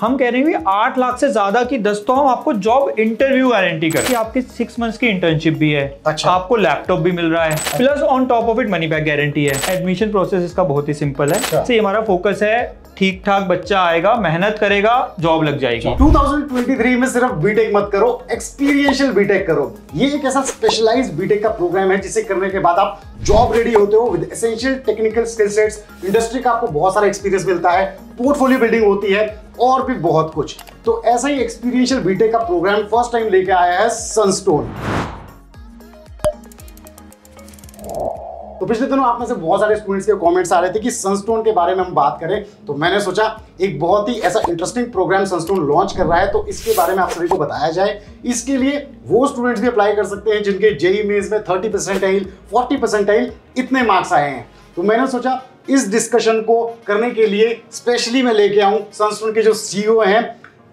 हम कह रहे हैं 8 लाख से ज्यादा की 10 तो हम आपको जॉब इंटरव्यू गारंटी करते हैं। आपकी 6 मंथ्स की इंटर्नशिप भी है, अच्छा। आपको लैपटॉप भी मिल रहा है, plus on top of it money back guarantee है। एडमिशन प्रोसेस इसका बहुत ही सिंपल है। अच्छा। हमारा फोकस है ठीक ठाक बच्चा आएगा, मेहनत करेगा, जॉब लग जाएगी। 2023 में सिर्फ बीटेक मत करो, एक्सपीरियंशियल बीटेक करो। ये एक ऐसा स्पेशलाइज्ड बीटेक का प्रोग्राम है जिसे करने के बाद आप जॉब रेडी होते हो with essential technical skill sets. Industry का आपको बहुत सारा एक्सपीरियंस मिलता है, पोर्टफोलियो बिल्डिंग होती है और भी बहुत कुछ। तो ऐसा ही एक्सपीरियंशियल बीटेक का प्रोग्राम फर्स्ट टाइम लेके आया है सनस्टोन। तो पिछले दिनों आप में से बहुत सारे स्टूडेंट्स के कमेंट्स आ रहे थे कि सनस्टोन के बारे में हम बात करें, तो मैंने सोचा एक बहुत ही ऐसा इंटरेस्टिंग प्रोग्राम सनस्टोन लॉन्च कर रहा है, तो इसके बारे में आप सभी को बताया जाए। इसके लिए वो स्टूडेंट्स भी अप्लाई कर सकते हैं जिनके जेईई मेंस में 30 परसेंटाइल 40 परसेंटाइल इतने मार्क्स आए हैं। तो मैंने सोचा इस डिस्कशन को करने के लिए स्पेशली मैं लेके आऊं सनस्टोन के जो सीईओ हैं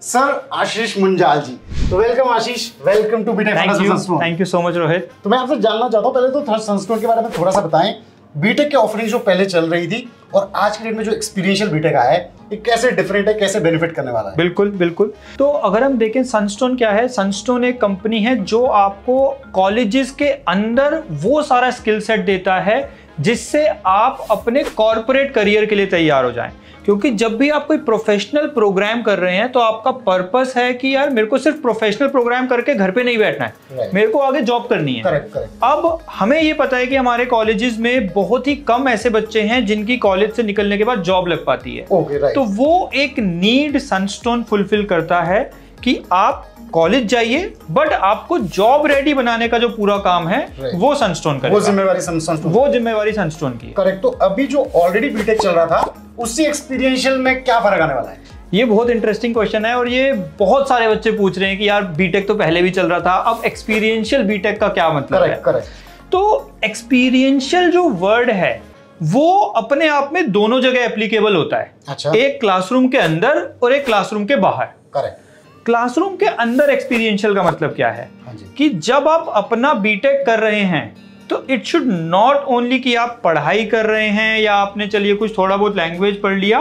सर आशीष मुंजाल जी। तो welcome Ashish, welcome to BTech Sunstone. Thank you so much Rohit. तो मैं आपसे जानना चाहता हूं, पहले तो सनस्टोन के बारे में थोड़ा सा बताएं। बीटेक की ऑफरिंग जो पहले चल रही थी और आज के डेट में जो एक्सपीरियंशियल बीटेक आया है, ये कैसे डिफरेंट है, कैसे बेनिफिट करने वाला है? बिल्कुल बिल्कुल। तो अगर हम देखें सनस्टोन क्या है, सनस्टोन एक कंपनी है जो आपको कॉलेजेस के अंदर वो सारा स्किल सेट देता है जिससे आप अपने कॉर्पोरेट करियर के लिए तैयार हो जाएं। क्योंकि जब भी आप कोई प्रोफेशनल प्रोग्राम कर रहे हैं तो आपका पर्पस है कि यार मेरे को सिर्फ प्रोफेशनल प्रोग्राम करके घर पे नहीं बैठना है, मेरे को आगे जॉब करनी है। Correct correct. अब हमें ये पता है कि हमारे कॉलेजेस में बहुत ही कम ऐसे बच्चे हैं जिनकी कॉलेज से निकलने के बाद जॉब लग पाती है। तो वो एक नीड सनस्टोन फुलफिल करता है कि आप कॉलेज जाइए बट आपको जॉब रेडी बनाने का जो पूरा काम है वो सनस्टोन करेगा। वो जिम्मेवारी सनस्टोन की। करेक्ट। तो अभी जो ऑलरेडी बीटेक चल रहा था उससे एक्सपीरियंशियल में क्या फर्क आने वाला है? ये बहुत इंटरेस्टिंग क्वेश्चन है और ये बहुत सारे बच्चे पूछ रहे हैं कि यार बीटेक तो पहले भी चल रहा था, अब एक्सपीरियंशियल बीटेक का क्या मतलब है? करेक्ट। तो एक्सपीरियंशियल जो वर्ड है वो अपने आप में दोनों जगह एप्लीकेबल होता है। अच्छा। एक क्लासरूम के अंदर और एक क्लासरूम के बाहर। करेक्ट। क्लासरूम के अंदर एक्सपीरियंशियल का मतलब क्या है कि जब आप अपना बीटेक कर रहे हैं तो इट शुड नॉट ओनली कि आप पढ़ाई कर रहे हैं या आपने चलिए कुछ थोड़ा बहुत लैंग्वेज पढ़ लिया।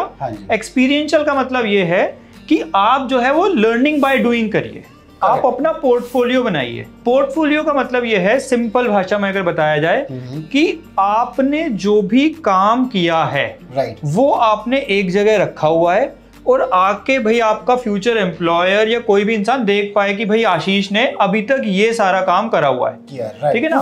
एक्सपीरियंशियल का मतलब ये है कि आप जो है वो लर्निंग बाय डूइंग करिए, आप अपना पोर्टफोलियो बनाइए। पोर्टफोलियो का मतलब ये है, सिंपल भाषा में अगर बताया जाए कि आपने जो भी काम किया है वो आपने एक जगह रखा हुआ है और आके भाई आपका फ्यूचर एम्प्लॉयर या कोई भी इंसान देख पाए कि भाई आशीष ने अभी तक ये सारा काम करा हुआ है। ठीक है ना?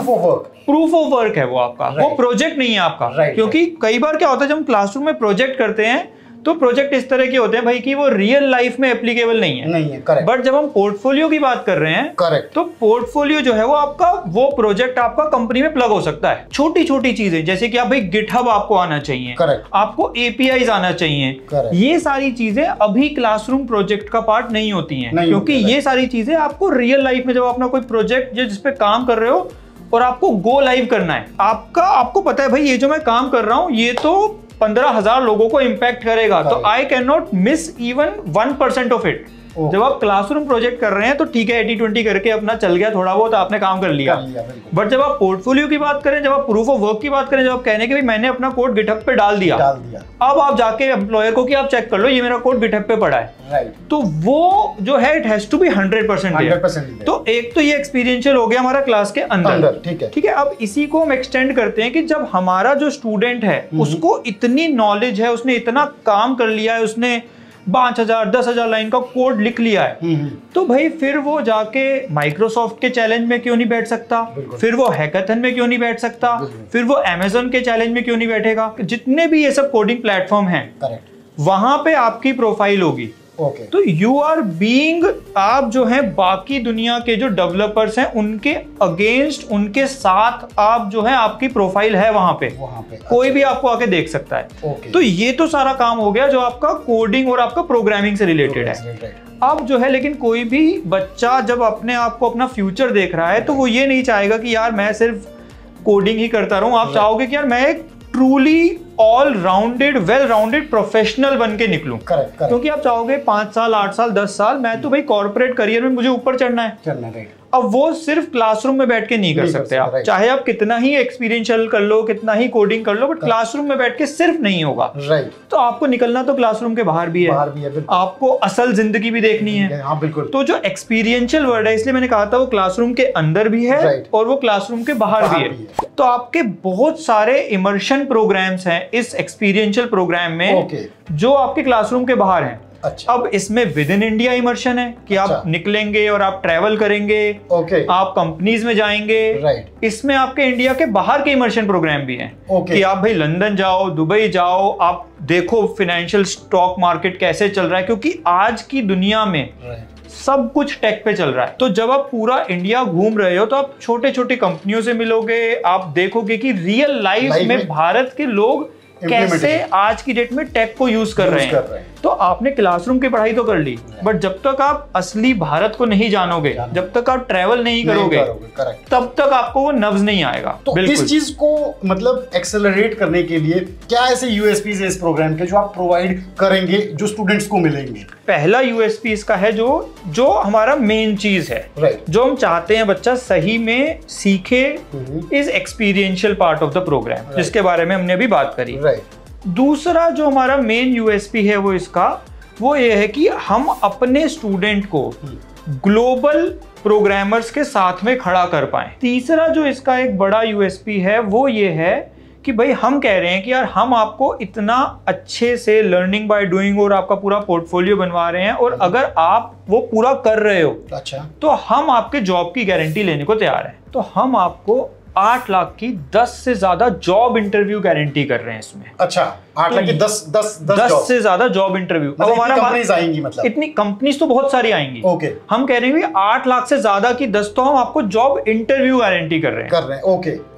प्रूफ ऑफ वर्क है वो आपका, वो प्रोजेक्ट नहीं है आपका। क्योंकि कई बार क्या होता है जब हम क्लासरूम में प्रोजेक्ट करते हैं तो प्रोजेक्ट इस तरह के होते हैं भाई कि वो रियल लाइफ में एप्लीकेबल नहीं है। बट जब हम पोर्टफोलियो की बात कर रहे हैं तो पोर्टफोलियो जो है वो आपका, वो प्रोजेक्ट आपका कंपनी में प्लग हो सकता है। छोटी छोटी चीजें जैसे कि आप भाई गिटहब आपको आना चाहिए, आपको एपीआईज आना चाहिए, ये सारी चीजें अभी क्लासरूम प्रोजेक्ट का पार्ट नहीं होती है। क्योंकि ये सारी चीजें आपको रियल लाइफ में जब अपना कोई प्रोजेक्ट जिसपे काम कर रहे हो और आपको गो लाइव करना है, आपको पता है भाई ये जो मैं काम कर रहा हूं ये तो 15,000 लोगों को इंपैक्ट करेगा, तो I can not miss even 1% of it. जब आप क्लासरूम प्रोजेक्ट कर रहे हैं तो ठीक है 80-20 करके अपना चल गया, थोड़ा बहुत आपने काम कर लिया। बट जब आप पोर्टफोलियो की बात करें, जब आप प्रूफ ऑफ वर्क की बात करें, जब आप कहने के भाई मैंने अपना कोड गिटहब पे डाल दिया, अब आप जाके एम्प्लॉयर को कि आप चेक कर लो ये मेरा कोड गिटहब पे पड़ा है, तो वो जो है इट हैज टू बी 100%। तो एक तो ये एक्सपीरियंशियल हो गया हमारा क्लास के अंदर। ठीक है। अब इसी को हम एक्सटेंड करते हैं कि जब हमारा जो स्टूडेंट है उसको इतनी नॉलेज है, उसने इतना काम कर लिया है, उसने 5,000 10,000 लाइन का कोड लिख लिया है, तो भाई फिर वो जाके माइक्रोसॉफ्ट के चैलेंज में क्यों नहीं बैठ सकता, फिर वो हैकाथन में क्यों नहीं बैठ सकता, फिर वो अमेज़न के चैलेंज में क्यों नहीं बैठेगा। जितने भी ये सब कोडिंग प्लेटफॉर्म हैं वहां पे आपकी प्रोफाइल होगी। तो यू आर बीइंग, आप जो है बाकी दुनिया के जो डेवलपर्स हैं उनके अगेंस्ट, उनके साथ आप जो है आपकी प्रोफाइल है वहां पे कोई भी आपको आके देख सकता है। तो ये तो सारा काम हो गया जो आपका कोडिंग और आपका प्रोग्रामिंग से रिलेटेड है। अब जो है लेकिन कोई भी बच्चा जब अपने आप को अपना फ्यूचर देख रहा है तो वो ये नहीं चाहेगा कि यार मैं सिर्फ कोडिंग ही करता रहूं। आप चाहोगे कि यार मैं एक truly all rounded, well rounded professional बन के निकलूं। क्योंकि आप चाहोगे 5 साल 8 साल 10 साल मैं तो भाई कॉर्पोरेट करियर में मुझे ऊपर चढ़ना है। अब वो सिर्फ क्लासरूम में बैठ के नहीं कर सकते आप, चाहे आप कितना ही एक्सपीरियंशियल कर लो, कितना ही कोडिंग कर लो, बट क्लासरूम में बैठ के सिर्फ नहीं होगा। राइट। तो आपको निकलना तो क्लासरूम के बाहर भी है, आपको असल जिंदगी भी देखनी है। हाँ बिल्कुल। तो जो एक्सपीरियंशियल वर्ड है, इसलिए मैंने कहा था वो क्लासरूम के अंदर भी है और वो क्लासरूम के बाहर भी है। तो आपके बहुत सारे इमर्शन प्रोग्राम्स हैं इस एक्सपीरियंशियल प्रोग्राम में जो आपके क्लासरूम के बाहर हैं। अच्छा। अब इसमें विद इन इंडिया इमर्शन है कि आप निकलेंगे और आप ट्रैवल करेंगे, आप कंपनीज में जाएंगे। इसमें आपके इंडिया के बाहर के इमर्शन प्रोग्राम भी हैं कि आप भाई लंदन जाओ, दुबई जाओ, आप देखो फाइनेंशियल स्टॉक मार्केट कैसे चल रहा है, क्योंकि आज की दुनिया में सब कुछ टेक पे चल रहा है। तो जब आप पूरा इंडिया घूम रहे हो तो आप छोटे छोटे कंपनियों से मिलोगे, आप देखोगे कि रियल लाइफ में भारत के लोग कैसे आज की डेट में टेक को यूज कर रहे हैं। तो आपने क्लासरूम की पढ़ाई तो कर ली, बट जब तक आप असली भारत को नहीं जानोगे, जब तक आप ट्रैवल नहीं करोगे, तब तक आपको वो नब्ज नहीं आएगा। तो इस चीज को मतलब एक्सेलरेट करने के लिए क्या ऐसे यूएसपीज है इस प्रोग्राम के जो आप प्रोवाइड करेंगे जो स्टूडेंट्स को मिलेंगे? पहला यूएसपी इसका है जो हमारा मेन चीज है, जो हम चाहते हैं बच्चा सही में सीखे, is experiential part of the program, जिसके बारे में हमने अभी बात करी। दूसरा जो हमारा मेन यूएसपी है वो ये है कि हम अपने स्टूडेंट को ग्लोबल प्रोग्रामर्स के साथ में खड़ा कर पाएं। तीसरा जो इसका एक बड़ा यूएसपी है वो ये है कि भाई हम कह रहे हैं कि यार हम आपको इतना अच्छे से लर्निंग बाय डूइंग और आपका पूरा पोर्टफोलियो बनवा रहे हैं, और अगर आप वो पूरा कर रहे हो तो हम आपके जॉब की गारंटी लेने को तैयार हैं। तो हम आपको 8 लाख की 10 से ज्यादा जॉब इंटरव्यू गारंटी कर रहे हैं इसमें। अच्छा, 8 लाख की 10 से ज्यादा जॉब इंटरव्यू। अब हमारा कंपनीज आएंगी, मतलब इतनी कंपनीज तो बहुत सारी आएंगी। हम कह रहे हैं 8 लाख से ज्यादा की 10 तो हम आपको जॉब इंटरव्यू गारंटी कर रहे हैं।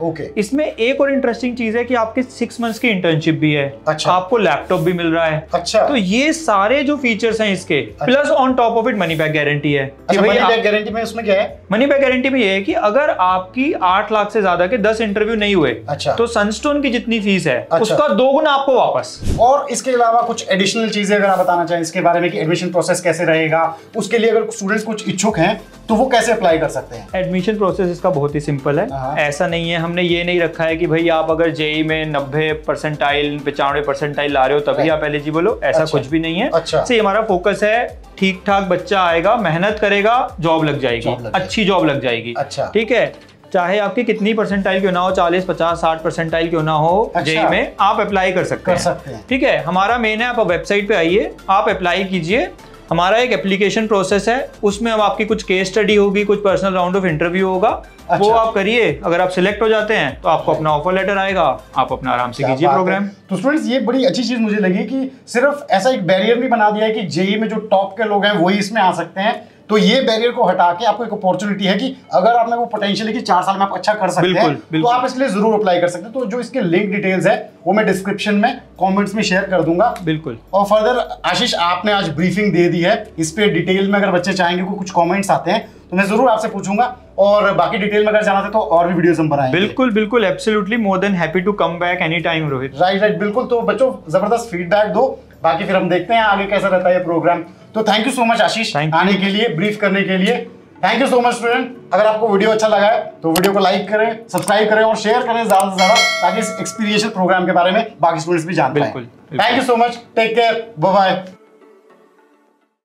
ओके। इसमें एक और इंटरेस्टिंग चीज है कि आपकी 6 मंथ्स की इंटर्नशिप भी है। अच्छा। आपको लैपटॉप भी मिल रहा है। अच्छा। तो ये सारे जो फीचर्स हैं इसके, plus on top of it money back guarantee है। मनी बैक गारंटी में उसमें क्या है? मनी बैक गारंटी में ये है कि अगर आपकी 8 लाख से ज्यादा के 10 इंटरव्यू नहीं हुए, तो सनस्टोन की जितनी फीस है उसका 2 गुना आपको वापस। और इसके अलावा कुछ एडिशनल चीजें अगर आप बताना चाहें इसके बारे में कि एडमिशन प्रोसेस कैसे रहेगा, उसके लिए अगर स्टूडेंट्स कुछ इच्छुक हैं तो वो कैसे अप्लाई कर सकते हैं? एडमिशन प्रोसेस इसका बहुत ही सिंपल है। ऐसा नहीं है, हमने ये नहीं रखा है कि भाई आप अगर जेई में 90 परसेंटाइल 95 परसेंटाइल ला रहे हो तभी आप एलिजिबल हो, ऐसा कुछ भी नहीं है। अच्छा। हमारा फोकस है ठीक ठाक बच्चा आएगा, मेहनत करेगा, जॉब लग जाएगी, अच्छी जॉब लग जाएगी। अच्छा। ठीक है, चाहे आपकी कितनी परसेंटाइल क्यों ना हो, 40, 50, 60 परसेंटाइल क्यों ना हो, जेई में आप अप्लाई कर सकते हैं। ठीक है, हमारा मेन है, आप वेबसाइट पे आइए, आप अप्लाई कीजिए। हमारा एक एप्लीकेशन प्रोसेस है, उसमें अब आपकी कुछ केस स्टडी होगी, कुछ पर्सनल राउंड ऑफ इंटरव्यू होगा। अच्छा। वो आप करिए, अगर आप सिलेक्ट हो जाते हैं तो आपको अपना ऑफर लेटर आएगा, आप अपना आराम से कीजिए प्रोग्राम। तो स्टूडेंट्स, ये बड़ी अच्छी चीज मुझे लगी कि सिर्फ ऐसा एक बैरियर नहीं बना दिया है कि जेई में जो टॉप के लोग हैं वही इसमें आ सकते हैं। तो ये बैरियर को हटा के आपको एक अपॉर्चुनिटी है कि अगर आपने वो पोटेंशियल है कि 4 साल में आप अच्छा कर सकते हैं, तो आप इसके लिए जरूर अप्लाई कर सकते हैं। तो जो इसके लिंक डिटेल्स है वो मैं डिस्क्रिप्शन में कमेंट्स में शेयर कर दूंगा। बिल्कुल। और फर्दर आशीष, आपने आज ब्रीफिंग दे दी है, इस पे डिटेल में अगर बच्चे चाहेंगे कुछ कमेंट्स आते हैं तो मैं जरूर आपसे पूछूंगा, और बाकी डिटेल में अगर जाना था तो और भी वीडियोस हम बनाएंगे। बिल्कुल बिल्कुल, absolutely, more than happy to come back any time Rohit. Right, बिल्कुल। तो बच्चों जबरदस्त फीडबैक दो, बाकी फिर हम देखते हैं आगे कैसा रहता है ये प्रोग्राम। तो थैंक यू सो मच आशीष आने के लिए, ब्रीफ करने के लिए। Thank you so much student. अगर आपको वीडियो अच्छा लगा है तो वीडियो को लाइक करें, सब्सक्राइब करें और शेयर करें ज्यादा से ज्यादा, ताकि इस एक्सपीरियंशियल प्रोग्राम के बारे में बाकी स्टूडेंट्स भी जान पाएं। Thank you so much, take care, bye bye.